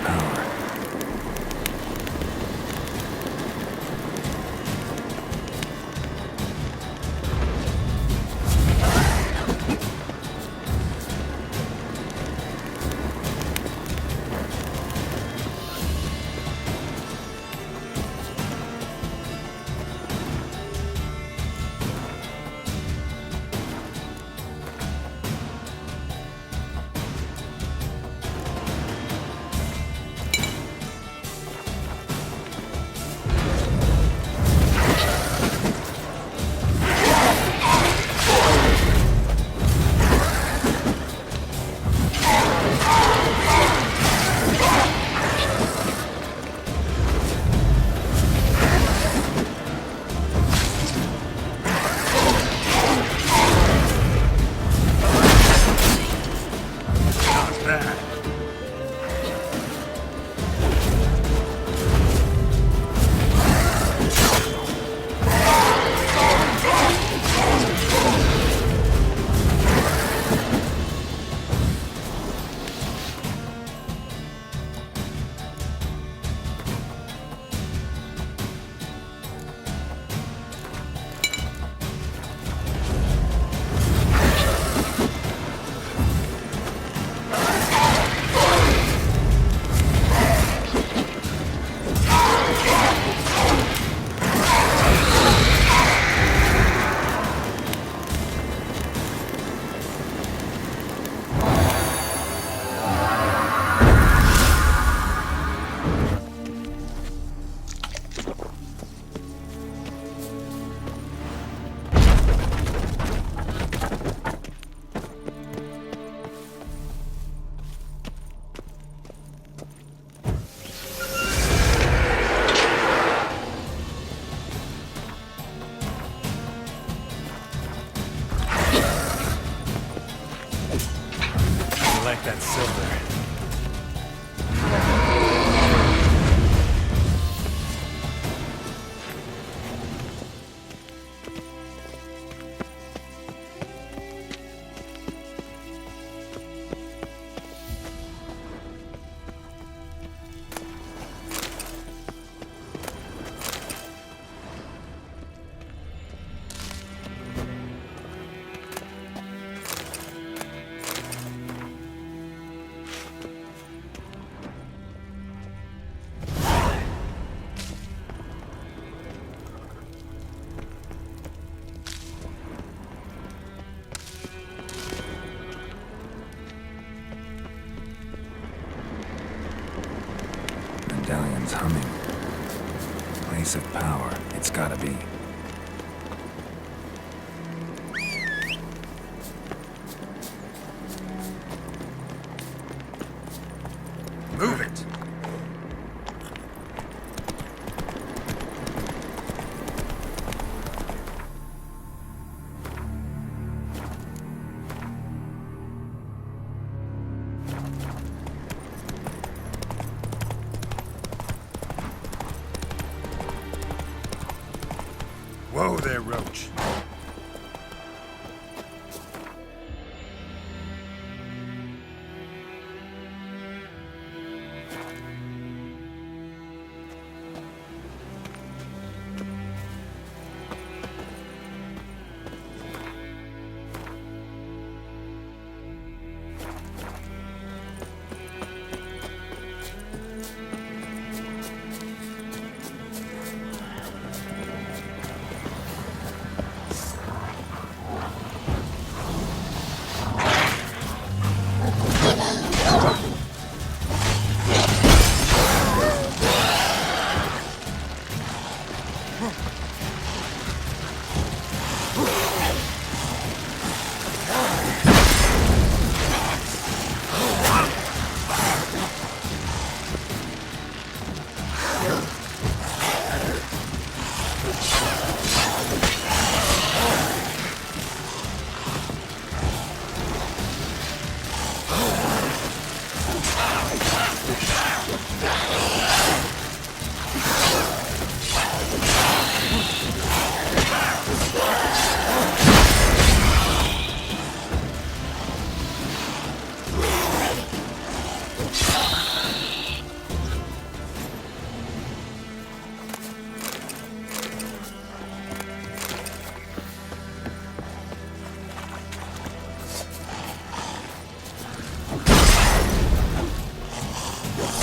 power. I like that silver. Medallion's humming. Place of power, it's gotta be. Move it! Whoa there, Roach.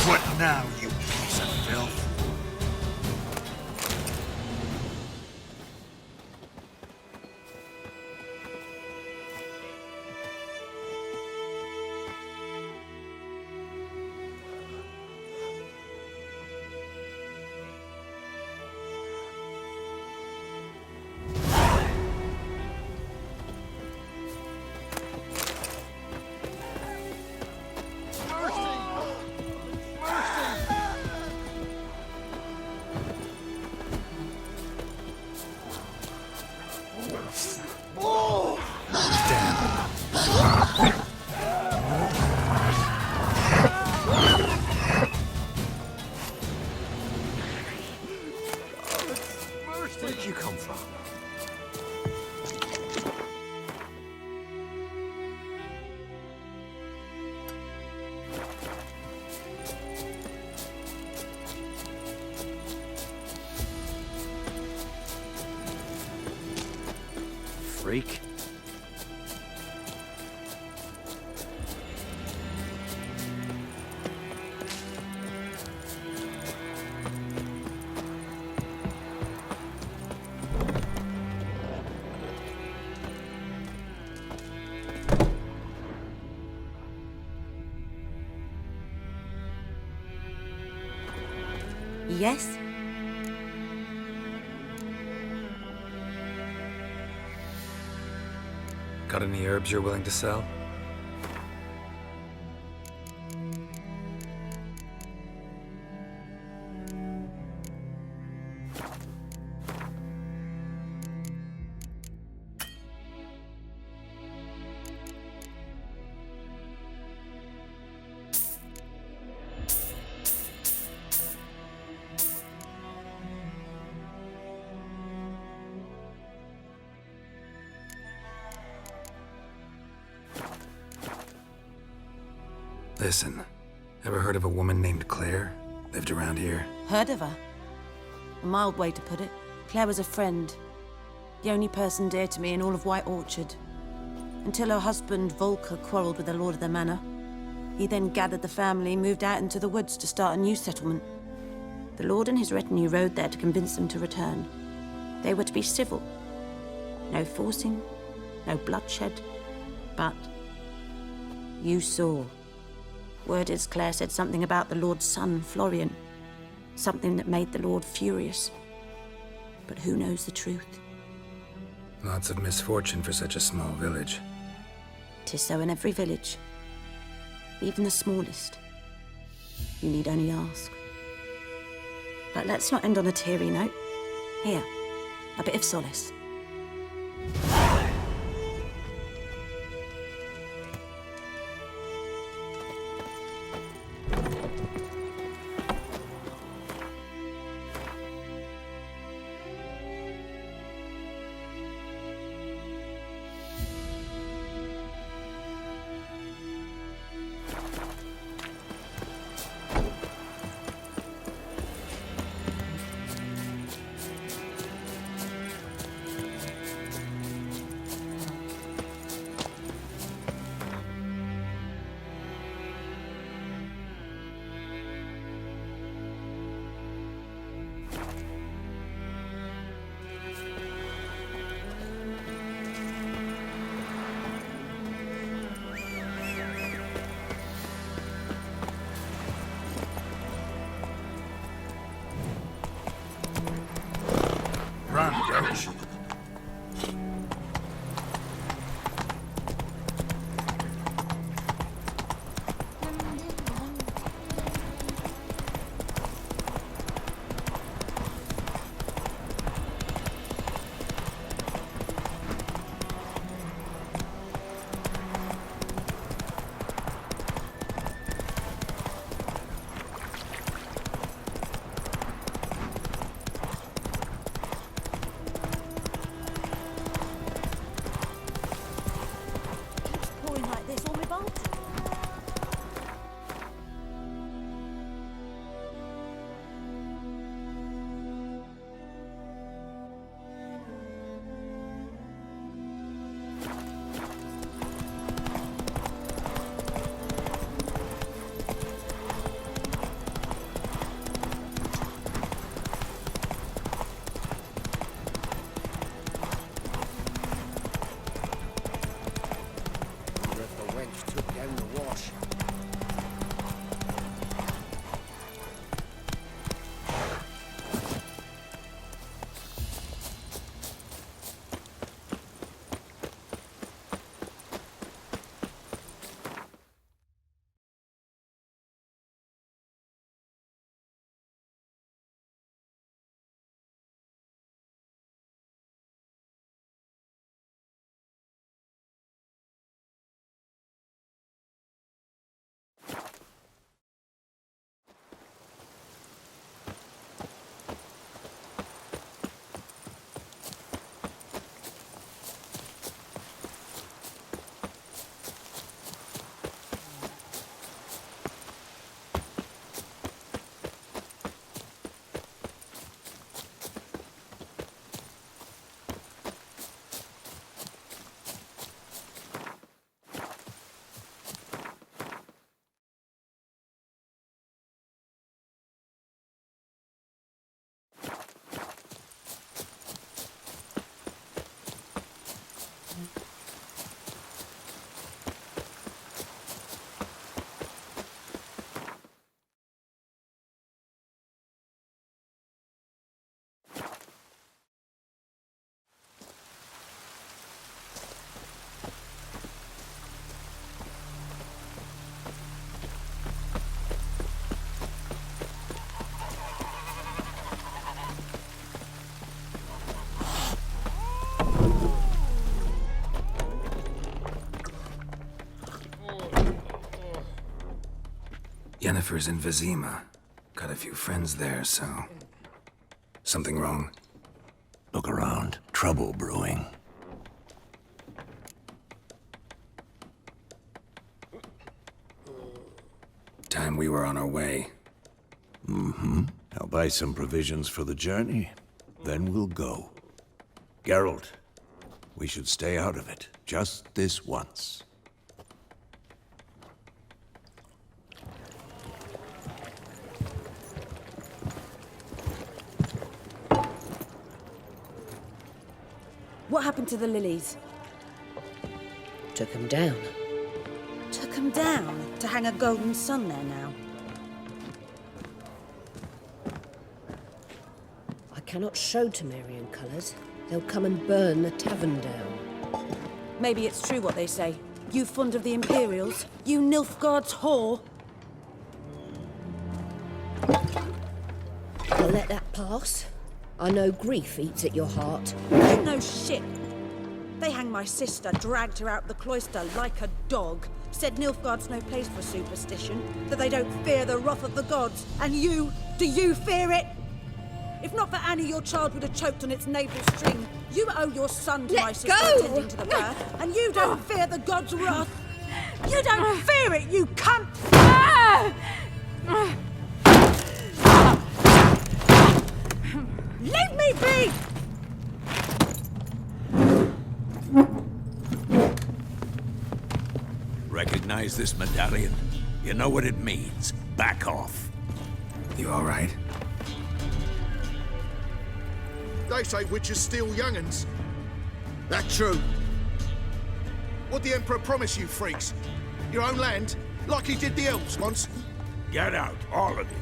What now, you piece of filth? Where did you come from? Freak. Yes? Got any herbs you're willing to sell? Listen, ever heard of a woman named Claire? Lived around here? Heard of her? A mild way to put it. Claire was a friend. The only person dear to me in all of White Orchard. Until her husband, Volker, quarreled with the lord of the manor. He then gathered the family, moved out into the woods to start a new settlement. The lord and his retinue rode there to convince them to return. They were to be civil. No forcing, no bloodshed. But you saw. Word is Claire said something about the Lord's son, Florian. Something that made the Lord furious. But who knows the truth? Lots of misfortune for such a small village. 'Tis so in every village. Even the smallest. You need only ask. But let's not end on a teary note. Here, a bit of solace. Yennefer's in Vizima. Got a few friends there, so... Something wrong? Look around. Trouble brewing. Time we were on our way. I'll buy some provisions for the journey, then we'll go. Geralt, we should stay out of it, just this once. What happened to the lilies? Took him down. Took them down to hang a golden sun there now. I cannot show Temerian colours. They'll come and burn the tavern down. Maybe it's true what they say. You fond of the Imperials? You Nilfgaard's whore? I'll let that pass. I know grief eats at your heart. You know shit. They hanged my sister, dragged her out the cloister like a dog. Said Nilfgaard's no place for superstition, that they don't fear the wrath of the gods. And you, do you fear it? If not for Annie, your child would have choked on its navel string. You owe your son to my sister attending to the birth, and you don't fear the gods' wrath. You don't fear it, you cunt! Leave me be! Recognize this medallion? You know what it means. Back off. You alright? They say witches steal young'uns. That true? What'd the Emperor promise you, freaks? Your own land? Like he did the elves once? Get out, all of you.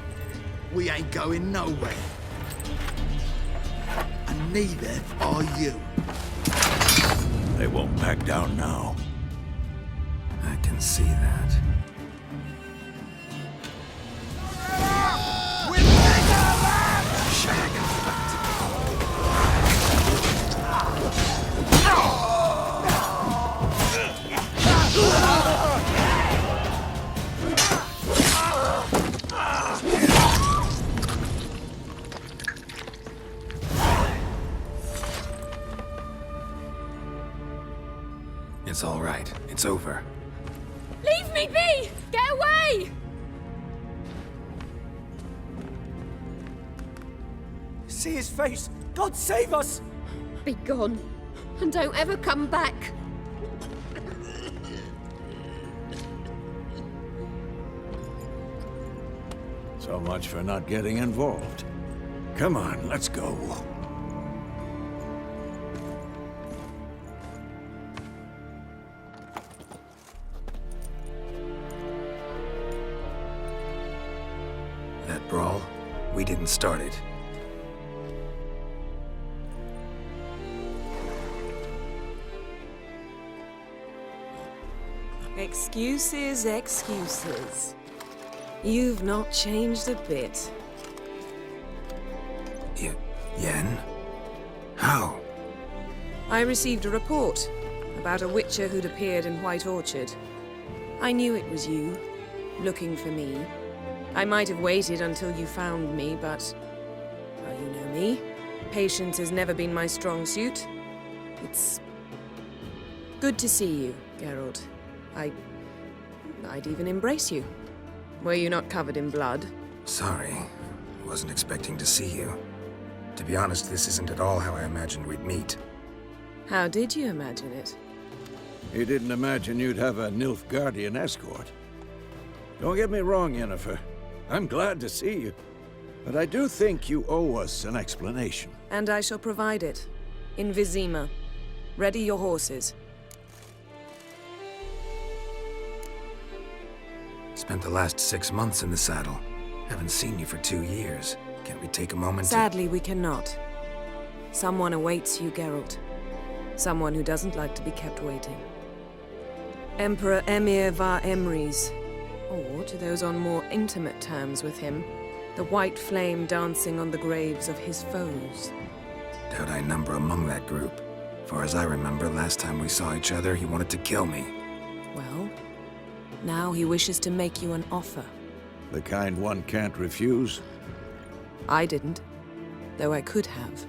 We ain't going nowhere. And neither are you. They won't back down now. I can see that. It's all right. It's over. Leave me be! Get away! See his face! God save us! Be gone. And don't ever come back. So much for not getting involved. Come on, let's go. That brawl, we didn't start it. Excuses, excuses. You've not changed a bit. Yen? How? I received a report about a witcher who'd appeared in White Orchard. I knew it was you, looking for me. I might have waited until you found me, but... well, you know me. Patience has never been my strong suit. It's... good to see you, Geralt. I'd even embrace you. Were you not covered in blood? Sorry. Wasn't expecting to see you. To be honest, this isn't at all how I imagined we'd meet. How did you imagine it? You didn't imagine you'd have a Nilfgaardian escort. Don't get me wrong, Yennefer. I'm glad to see you. But I do think you owe us an explanation. And I shall provide it. In Vizima. Ready your horses. Spent the last 6 months in the saddle. Haven't seen you for 2 years. Can't we take a moment to... Sadly, we cannot. Someone awaits you, Geralt. Someone who doesn't like to be kept waiting. Emperor Emir var Emrys. Or, to those on more intimate terms with him, the white flame dancing on the graves of his foes. Doubt I number among that group. Far as I remember, last time we saw each other, he wanted to kill me. Well, now he wishes to make you an offer. The kind one can't refuse? I didn't, though I could have.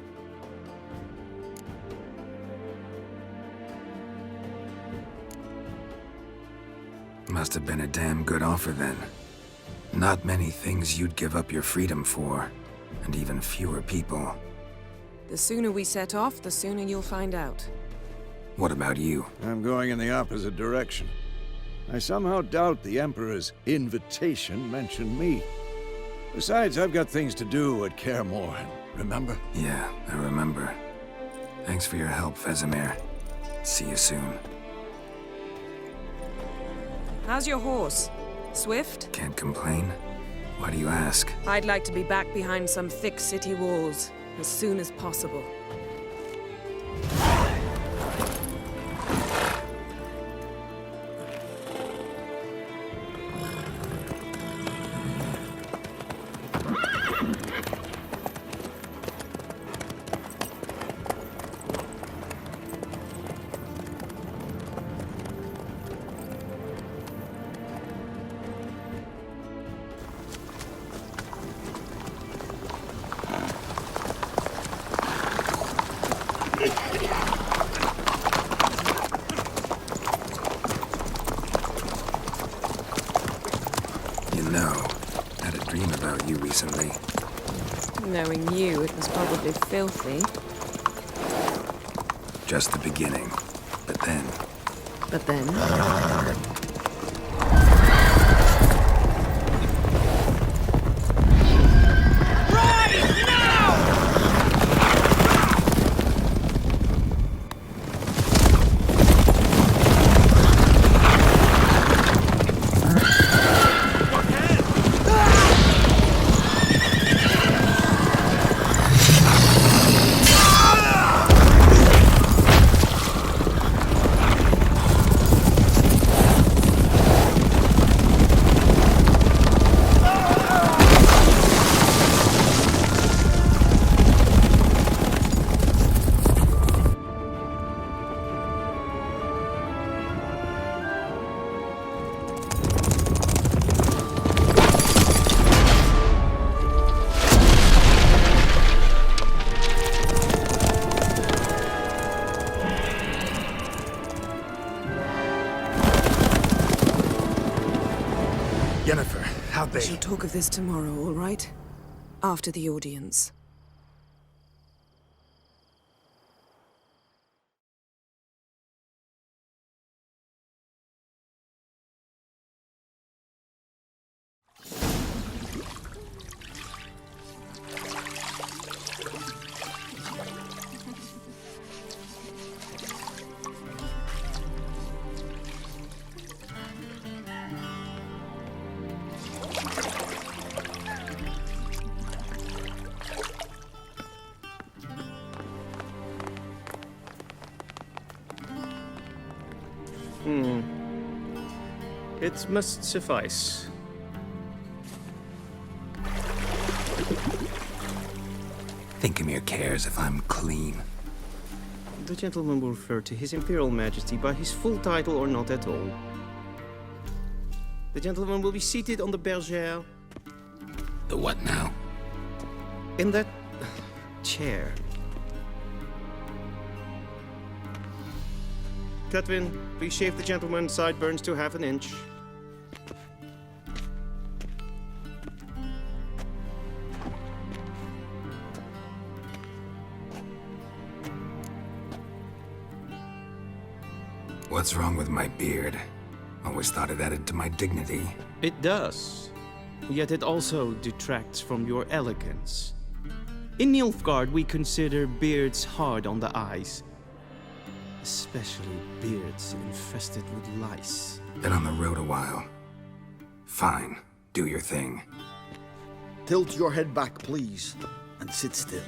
Must have been a damn good offer then. Not many things you'd give up your freedom for, and even fewer people. The sooner we set off, the sooner you'll find out. What about you? I'm going in the opposite direction. I somehow doubt the Emperor's invitation mentioned me. Besides, I've got things to do at Kaer Morhen, remember? Yeah, I remember. Thanks for your help, Vesemir. See you soon. How's your horse? Swift? Can't complain. Why do you ask? I'd like to be back behind some thick city walls as soon as possible. You know, I had a dream about you recently. Knowing you, it was probably filthy. Just the beginning. But then... But then... Yennefer, how'd We they... shall talk of this tomorrow, all right? After the audience. It must suffice. Thinkamir cares if I'm clean. The gentleman will refer to His Imperial Majesty by his full title or not at all. The gentleman will be seated on the bergère. The what now? In that chair. Catwin, please shave the gentleman's sideburns to half an inch. What's wrong with my beard? Always thought it added to my dignity. It does. Yet it also detracts from your elegance. In Nilfgaard, we consider beards hard on the eyes. Especially beards infested with lice. Been on the road a while. Fine. Do your thing. Tilt your head back, please, and sit still.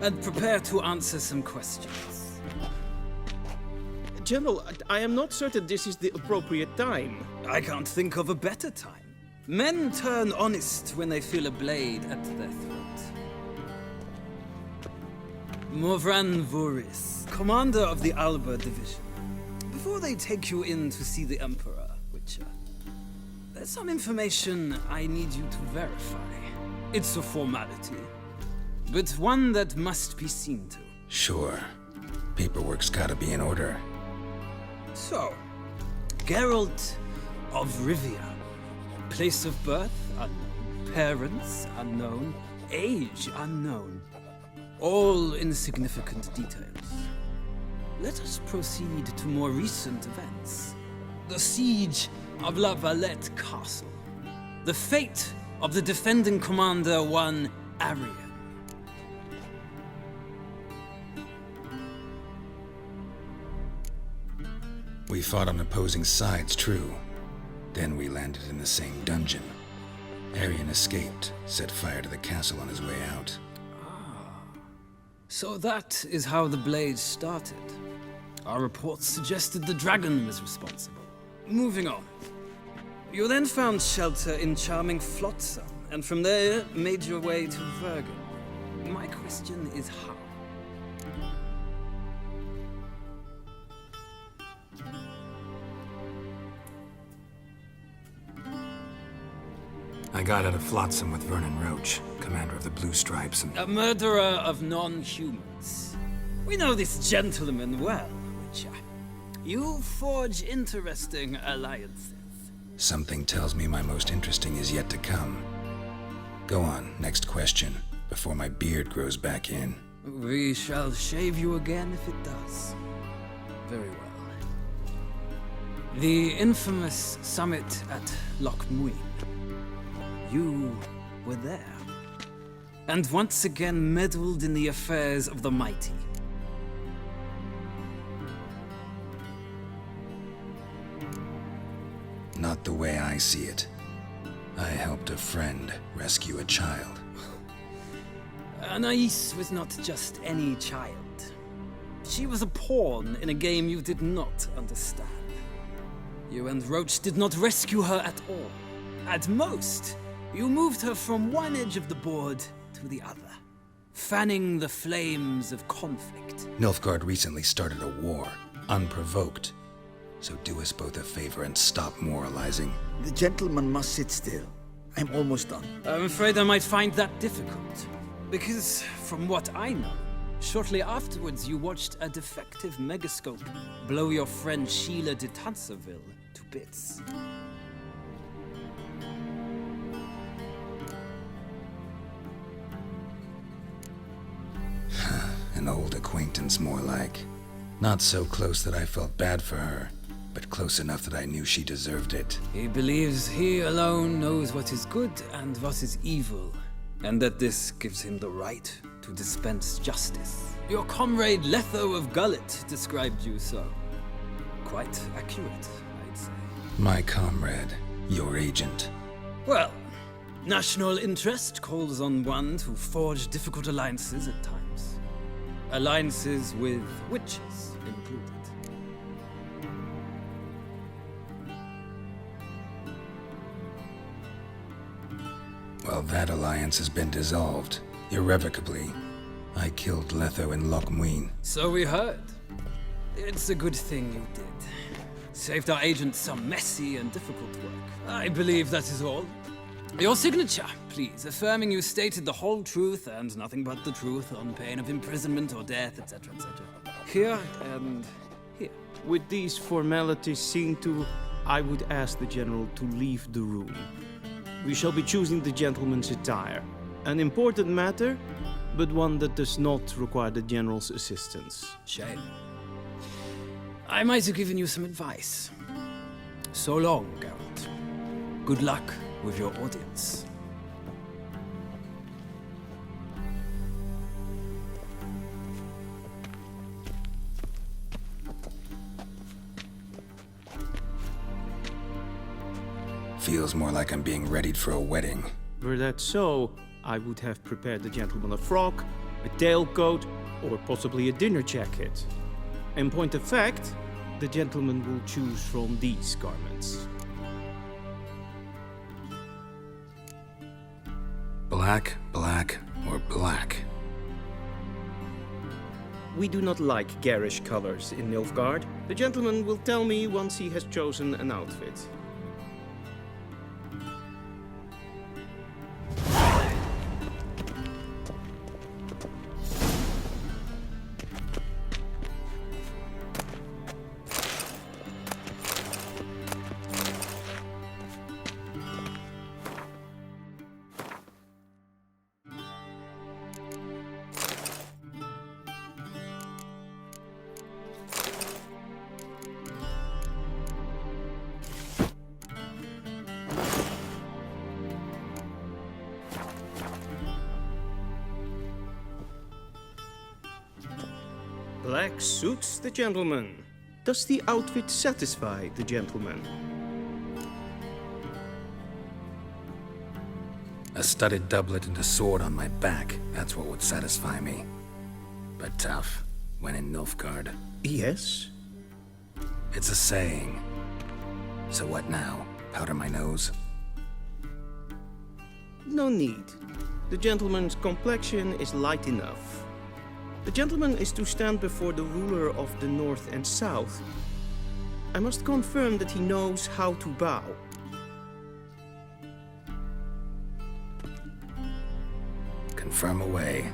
And prepare to answer some questions. General, I am not certain this is the appropriate time. I can't think of a better time. Men turn honest when they feel a blade at their throat. Morvran Vuris, commander of the Alba Division. Before they take you in to see the Emperor, Witcher, there's some information I need you to verify. It's a formality, but one that must be seen to. Sure. Paperwork's gotta be in order. So, Geralt of Rivia. Place of birth unknown. Parents unknown. Age unknown. All insignificant details. Let us proceed to more recent events. The siege of La Valette Castle. The fate of the defending commander, one Arian. We fought on opposing sides, true. Then we landed in the same dungeon. Arian escaped, set fire to the castle on his way out. So that is how the blaze started. Our reports suggested the dragon was responsible. Moving on. You then found shelter in charming Flotsam, and from there made your way to Vergen. My question is how? I got out of Flotsam with Vernon Roach, commander of the Blue Stripes, and... A murderer of non-humans. We know this gentleman well, Witcher. You forge interesting alliances. Something tells me my most interesting is yet to come. Go on, next question, before my beard grows back in. We shall shave you again if it does. Very well. The infamous summit at Loch Muin. You were there. And once again meddled in the affairs of the mighty. Not the way I see it. I helped a friend rescue a child. Anais was not just any child. She was a pawn in a game you did not understand. You and Roach did not rescue her at all. At most, you moved her from one edge of the board to the other, fanning the flames of conflict. Nilfgaard recently started a war, unprovoked. So do us both a favor and stop moralizing. The gentleman must sit still. I'm almost done. I'm afraid I might find that difficult. Because, from what I know, shortly afterwards you watched a defective megascope blow your friend Sheila de Tanserville to bits. An old acquaintance, more like. Not so close that I felt bad for her, but close enough that I knew she deserved it. He believes he alone knows what is good and what is evil, and that this gives him the right to dispense justice. Your comrade Letho of Gullet described you so. Quite accurate, I'd say. My comrade, your agent. Well, national interest calls on one to forge difficult alliances at times. Alliances with witches included. Well, that alliance has been dissolved, irrevocably. I killed Letho in Loch Muin. So we heard. It's a good thing you did. Saved our agent some messy and difficult work. I believe that is all. Your signature, please, affirming you stated the whole truth and nothing but the truth on pain of imprisonment or death, etc., etc. Here and here. With these formalities seen to, I would ask the General to leave the room. We shall be choosing the gentleman's attire. An important matter, but one that does not require the General's assistance. Shame. I might have given you some advice. So long, Geralt. Good luck with your audience. Feels more like I'm being readied for a wedding. Were that so, I would have prepared the gentleman a frock, a tailcoat, or possibly a dinner jacket. In point of fact, the gentleman will choose from these garments. Black, black, or black? We do not like garish colors in Nilfgaard. The gentleman will tell me once he has chosen an outfit. Black suits the gentleman. Does the outfit satisfy the gentleman? A studded doublet and a sword on my back, that's what would satisfy me. But tough, when in Nilfgaard. Yes. It's a saying. So what now? Powder my nose? No need. The gentleman's complexion is light enough. The gentleman is to stand before the ruler of the North and South. I must confirm that he knows how to bow. Confirm away.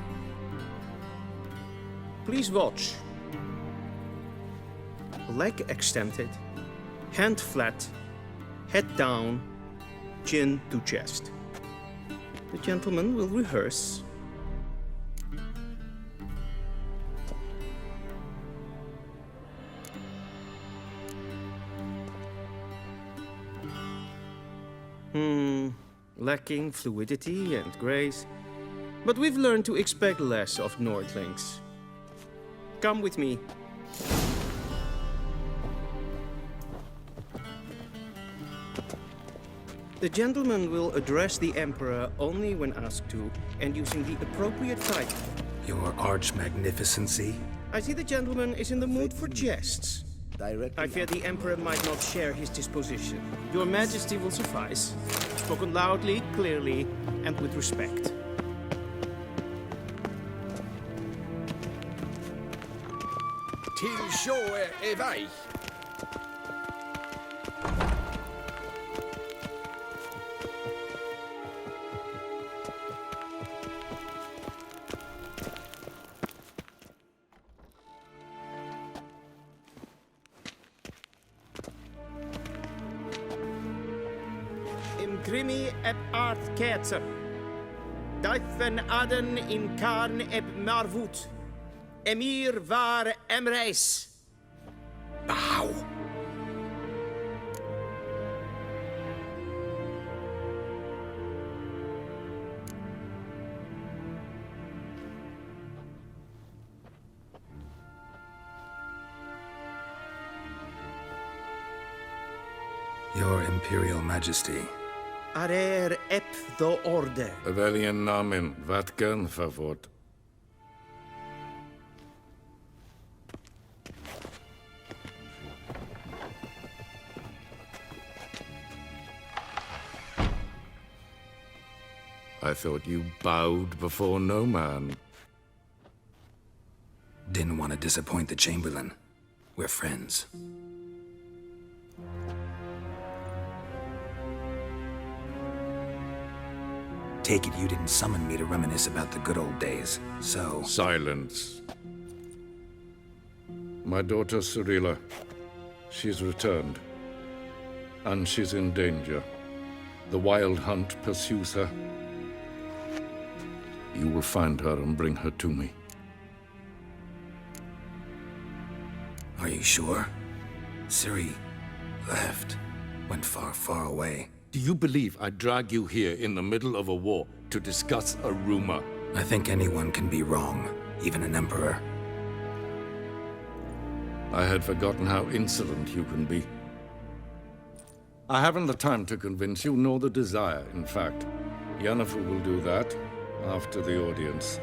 Please watch. Leg extended, hand flat, head down, chin to chest. The gentleman will rehearse. Lacking fluidity and grace. But we've learned to expect less of Nordlings. Come with me. The gentleman will address the Emperor only when asked to, and using the appropriate title. Your Arch-Magnificency? I see the gentleman is in the mood for jests. I fear the Emperor might not share his disposition. Your Majesty will suffice. Spoken loudly, clearly, and with respect. Till shore away. Imprimi eb art ketzer. Duifen aden in karn eb marvoet. Emir var emreis. Bow. Your Imperial Majesty. Arer ep the orde. Weljen namen, wat kan verwoord? I thought you bowed before no man. Didn't want to disappoint the Chamberlain. We're friends. Take it you didn't summon me to reminisce about the good old days, so... Silence. My daughter Cyrilla, she's returned. And she's in danger. The Wild Hunt pursues her. You will find her and bring her to me. Are you sure? Ciri left. Went far, far away. Do you believe I'd drag you here in the middle of a war to discuss a rumor? I think anyone can be wrong, even an emperor. I had forgotten how insolent you can be. I haven't the time to convince you, nor the desire, in fact. Yennefer will do that after the audience.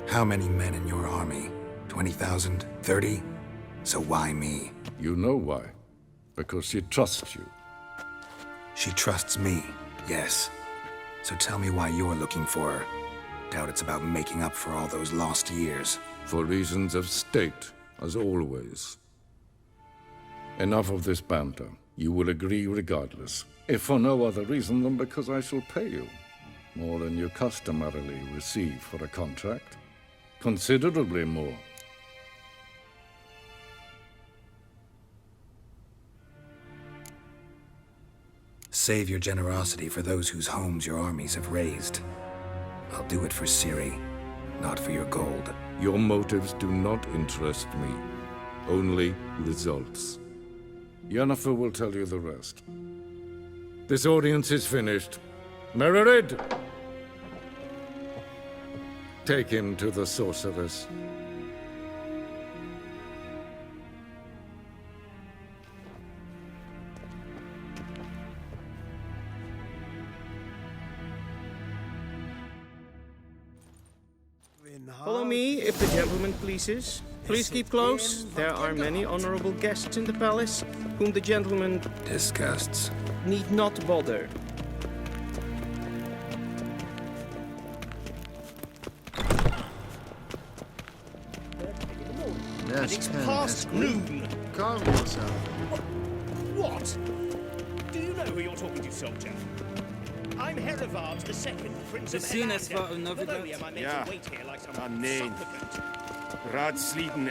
How many men in your army? 20,000? 30? So why me? You know why. Because she trusts you. She trusts me, yes. So tell me why you're looking for her. Doubt it's about making up for all those lost years. For reasons of state, as always. Enough of this banter. You will agree regardless, if for no other reason than because I shall pay you. More than you customarily receive for a contract. Considerably more. Save your generosity for those whose homes your armies have razed. I'll do it for Ciri, not for your gold. Your motives do not interest me. Only results. Yennefer will tell you the rest. This audience is finished. Mererid! Take him to the sorceress. Follow me, if the gentleman pleases. Please keep close. There are many honorable guests in the palace, whom the gentleman disgusts. Need not bother. And it's past noon. Calm yourself. What? Do you know who you're talking to, soldier? I'm Herivard II, Prince of Elarga. Ja, nee. Raadsliden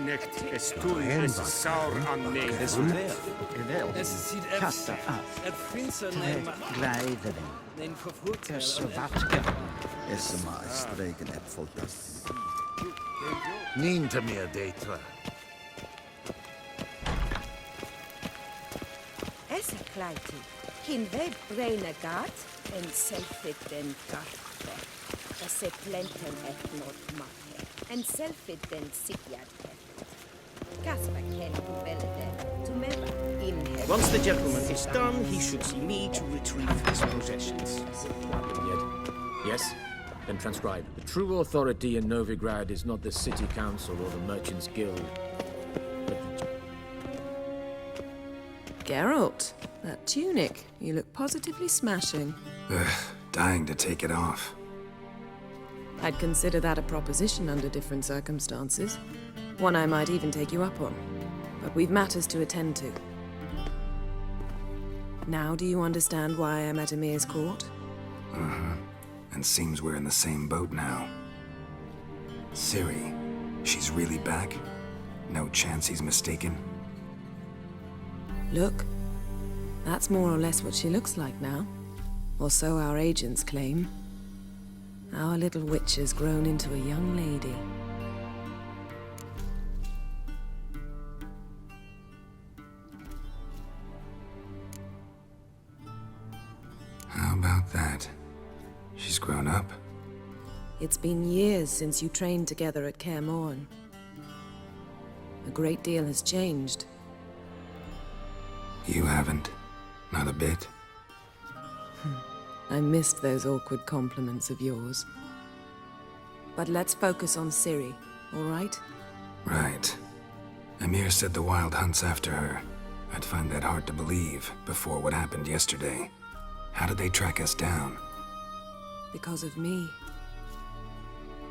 echt is toen is saur aan nee. Het ziet er finster glijden. Zwarte. Es maar streken heb voltas. Niente meer deitra. Esse kleiti. Kin we braine gat en selfit den gat. Esse plenten et not mache. En selfit den sigyat. Kasper ken belle to meva in heaven. Once the gentleman is done, he should see me to retrieve his possessions. Yes? Then transcribe. The true authority in Novigrad is not the city council or the merchants' guild, but the... Geralt, that tunic. You look positively smashing. Ugh, dying to take it off. I'd consider that a proposition under different circumstances. One I might even take you up on. But we've matters to attend to. Now do you understand why I'm at Emir's court? Uh-huh. And seems we're in the same boat now. Ciri, she's really back? No chance he's mistaken? Look, that's more or less what she looks like now. Or so our agents claim. Our little witch has grown into a young lady. How about that? She's grown up. It's been years since you trained together at Kaer Morhen. A great deal has changed. You haven't. Not a bit. I missed those awkward compliments of yours. But let's focus on Ciri, all right? Right. Emir said the Wild Hunt's after her. I'd find that hard to believe before what happened yesterday. How did they track us down? Because of me.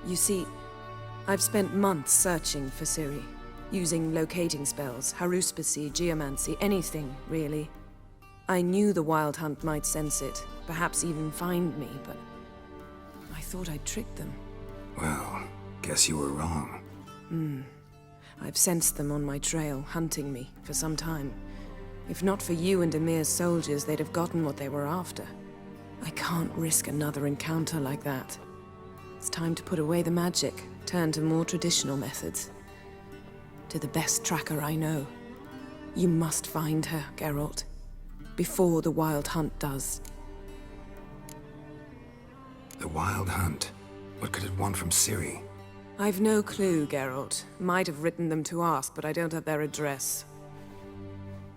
You see, I've spent months searching for Ciri, using locating spells, haruspicy, geomancy, anything, really. I knew the Wild Hunt might sense it, perhaps even find me, but I thought I'd tricked them. Well, guess you were wrong. I've sensed them on my trail, hunting me, for some time. If not for you and Emir's soldiers, they'd have gotten what they were after. I can't risk another encounter like that. It's time to put away the magic, turn to more traditional methods. To the best tracker I know. You must find her, Geralt. Before the Wild Hunt does. The Wild Hunt? What could it want from Ciri? I've no clue, Geralt. Might have written them to ask, but I don't have their address.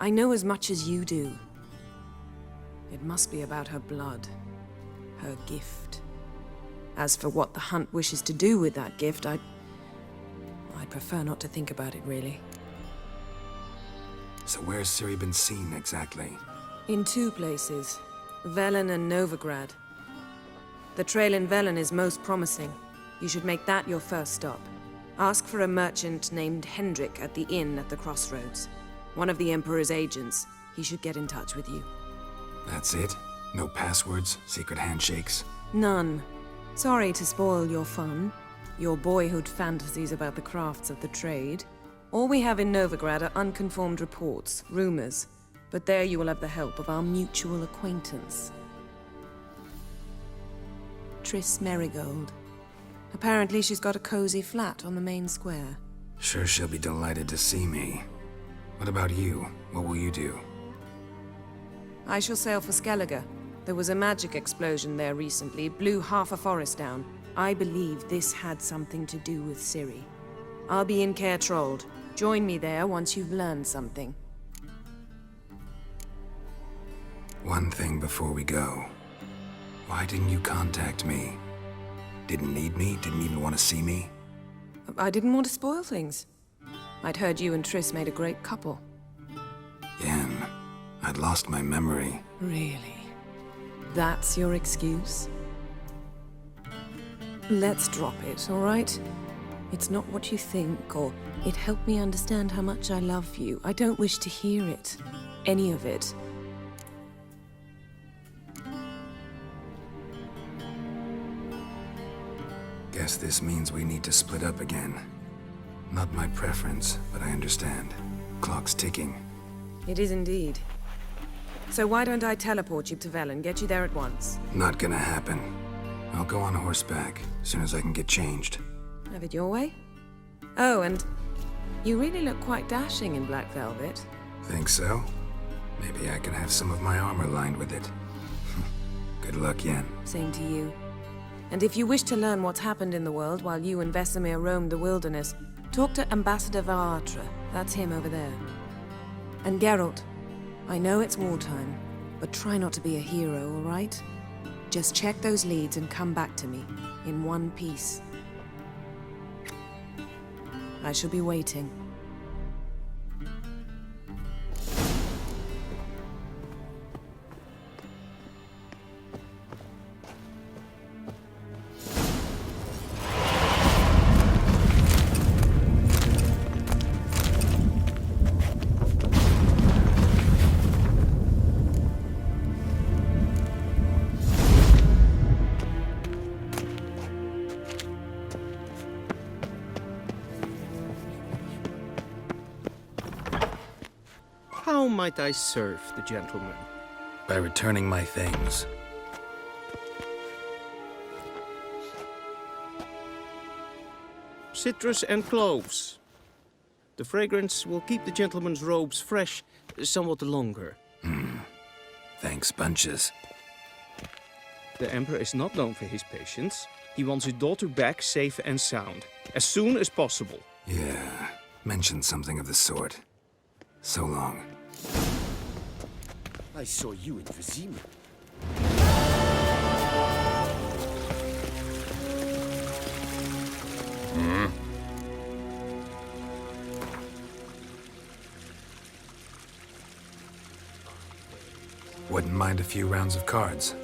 I know as much as you do. It must be about her blood. Her gift. As for what the Hunt wishes to do with that gift, I'd prefer not to think about it, really. So where's Ciri been seen, exactly? In two places. Velen and Novigrad. The trail in Velen is most promising. You should make that your first stop. Ask for a merchant named Hendrik at the inn at the crossroads. One of the Emperor's agents. He should get in touch with you. That's it? No passwords, secret handshakes? None. Sorry to spoil your fun, your boyhood fantasies about the crafts of the trade. All we have in Novigrad are unconfirmed reports, rumors. But there you will have the help of our mutual acquaintance. Triss Merigold. Apparently she's got a cozy flat on the main square. Sure she'll be delighted to see me. What about you? What will you do? I shall sail for Skellige. There was a magic explosion there recently, blew half a forest down. I believe this had something to do with Ciri. I'll be in Caer Trold. Join me there once you've learned something. One thing before we go. Why didn't you contact me? Didn't need me? Didn't even want to see me? I didn't want to spoil things. I'd heard you and Triss made a great couple. Yen, I'd lost my memory. Really? That's your excuse? Let's drop it, all right? It's not what you think, or it helped me understand how much I love you. I don't wish to hear it. Any of it. Guess this means we need to split up again. Not my preference, but I understand. Clock's ticking. It is indeed. So why don't I teleport you to Velen, get you there at once? Not gonna happen. I'll go on horseback, as soon as I can get changed. Have it your way? Oh, and you really look quite dashing in black velvet. Think so? Maybe I can have some of my armor lined with it. Good luck, Yen. Same to you. And if you wish to learn what's happened in the world while you and Vesemir roamed the wilderness, talk to Ambassador Varatra. That's him over there. And Geralt, I know it's wartime, but try not to be a hero, all right? Just check those leads and come back to me, in one piece. I shall be waiting. How might I serve the gentleman? By returning my things. Citrus and cloves. The fragrance will keep the gentleman's robes fresh somewhat longer. Thanks, bunches. The Emperor is not known for his patience. He wants his daughter back safe and sound, as soon as possible. Yeah, mentioned something of the sort. So long. I saw you in Vizima. Wouldn't mind a few rounds of cards.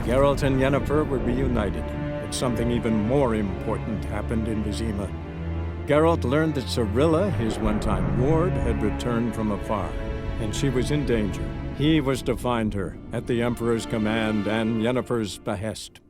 Geralt and Yennefer were reunited, but something even more important happened in Vizima. Geralt learned that Cirilla, his one-time ward, had returned from afar, and she was in danger. He was to find her, at the Emperor's command and Yennefer's behest.